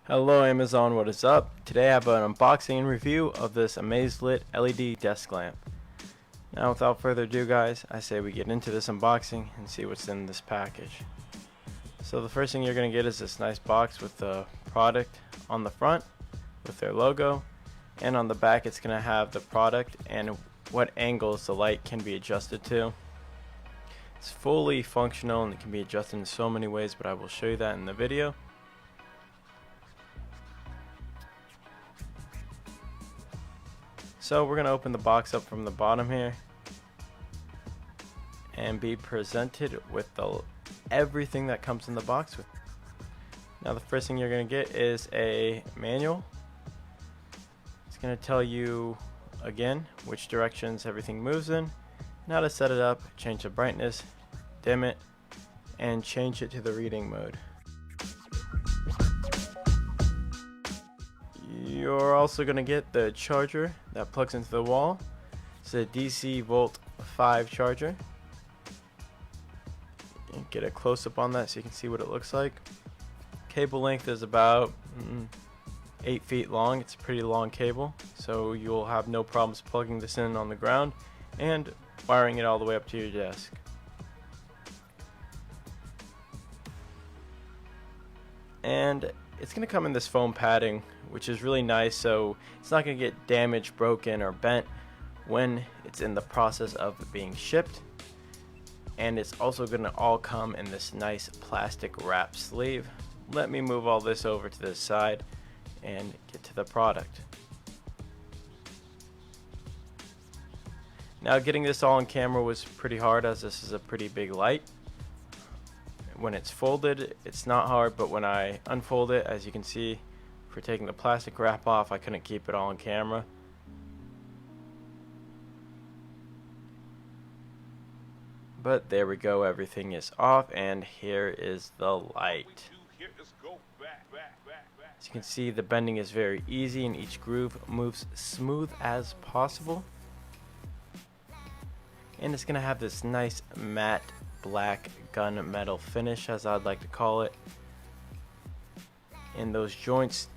Hello Amazon, what is up? Today I have an unboxing and review of this Aesthetically LED desk lamp. Now without further ado guys, I say we get into this unboxing and see what's in this package. So the first thing you're going to get is this nice box with the product on the front with their logo, and on the back it's going to have the product and what angles the light can be adjusted to. It's fully functional and it can be adjusted in so many ways, but I will show you that in the video. So we're going to open the box up from the bottom here and be presented with everything that comes in the box. Now the first thing you're going to get is a manual. It's going to tell you again which directions everything moves in, and how to set it up, change the brightness, dim it, and change it to the reading mode. You're also going to get the charger that plugs into the wall. It's a DC Volt 5 charger. And get a close-up on that so you can see what it looks like. Cable length is about 8 feet long. It's a pretty long cable, so you'll have no problems plugging this in on the ground and wiring it all the way up to your desk. And it's going to come in this foam padding, which is really nice, so it's not going to get damaged, broken, or bent when it's in the process of being shipped. And it's also going to all come in this nice plastic wrap sleeve. Let me move all this over to this side and get to the product. Now getting this all on camera was pretty hard, as this is a pretty big light. When it's folded, it's not hard, but when I unfold it, as you can see, for taking the plastic wrap off, I couldn't keep it all on camera. But there we go, everything is off, and here is the light. As you can see, the bending is very easy and each groove moves smooth as possible. And it's going to have this nice matte black gunmetal finish, as I'd like to call it. And those joints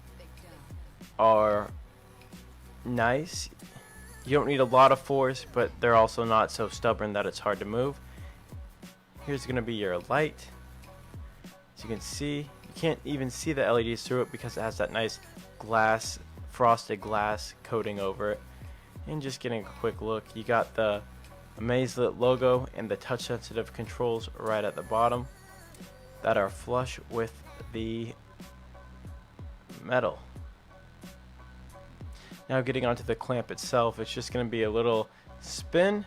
are nice. You don't need a lot of force, but they're also not so stubborn that it's hard to move. Here's going to be your light. As you can see, you can't even see the LEDs through it because it has that nice glass, frosted glass coating over it. And just getting a quick look, you got the Aesthetically logo and the touch sensitive controls right at the bottom that are flush with the metal. Now getting onto the clamp itself, it's just going to be a little spin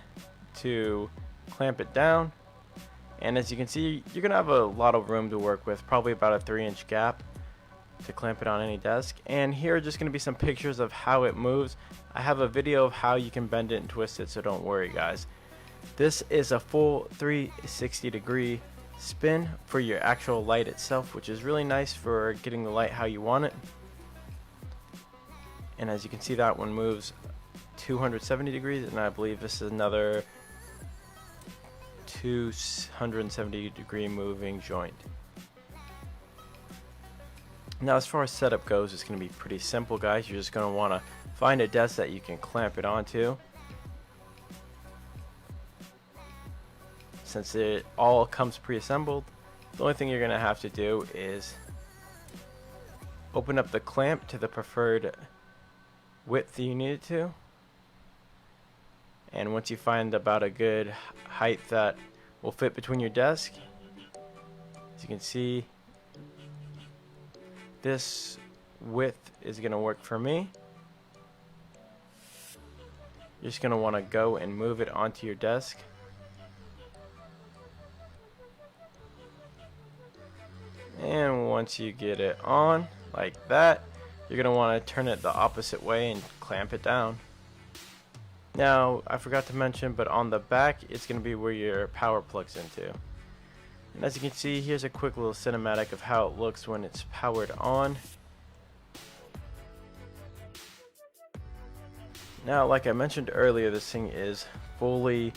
to clamp it down, and as you can see, you're going to have a lot of room to work with, probably about a 3-inch gap to clamp it on any desk. And here are just going to be some pictures of how it moves. I have a video of how you can bend it and twist it, so don't worry guys. This is a full 360-degree spin for your actual light itself, which is really nice for getting the light how you want it. And as you can see, that one moves 270 degrees, and I believe this is another 270-degree moving joint. Now as far as setup goes, it's going to be pretty simple guys. You're just going to want to find a desk that you can clamp it onto. Since it all comes pre-assembled, the only thing you're going to have to do is open up the clamp to the preferred width you need it to. And once you find about a good height that will fit between your desk, as you can see, this width is going to work for me. You're just going to want to go and move it onto your desk. And once you get it on like that, you're going to want to turn it the opposite way and clamp it down. Now I forgot to mention, but on the back it's going to be where your power plugs into. And as you can see, here's a quick little cinematic of how it looks when it's powered on. Now like I mentioned earlier, this thing is fully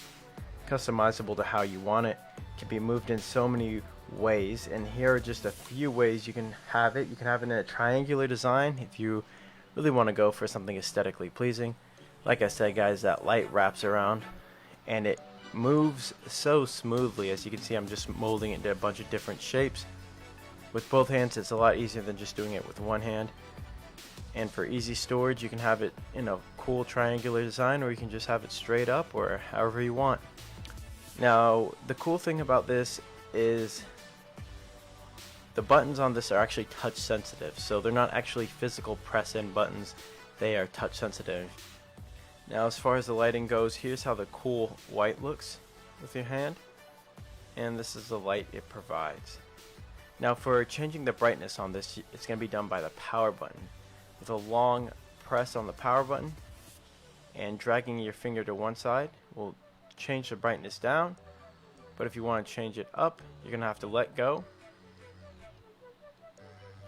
customizable to how you want it. It can be moved in so many ways, and here are just a few ways you can have it. You can have it in a triangular design if you really want to go for something aesthetically pleasing. Like I said, guys, that light wraps around and it moves so smoothly. As you can see, I'm just molding it into a bunch of different shapes. With both hands, it's a lot easier than just doing it with one hand. And for easy storage, you can have it in a cool triangular design, or you can just have it straight up, or however you want. Now, the cool thing about this is the buttons on this are actually touch sensitive, so they're not actually physical press-in buttons, they are touch sensitive. Now, as far as the lighting goes, here's how the cool white looks with your hand, and this is the light it provides. Now, for changing the brightness on this, it's going to be done by the power button. With a long press on the power button and dragging your finger to one side will change the brightness down, but if you want to change it up, you're going to have to let go.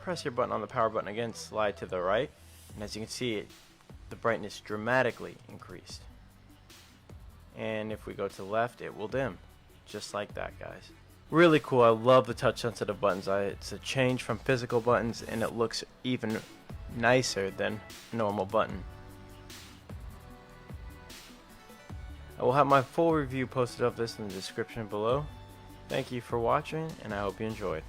Press your button on the power button again, slide to the right, and as you can see, the brightness dramatically increased. And if we go to the left, it will dim, just like that, guys. Really cool. I love the touch sensitive buttons. It's a change from physical buttons, and it looks even nicer than a normal button. I will have my full review posted of this in the description below. Thank you for watching, and I hope you enjoyed.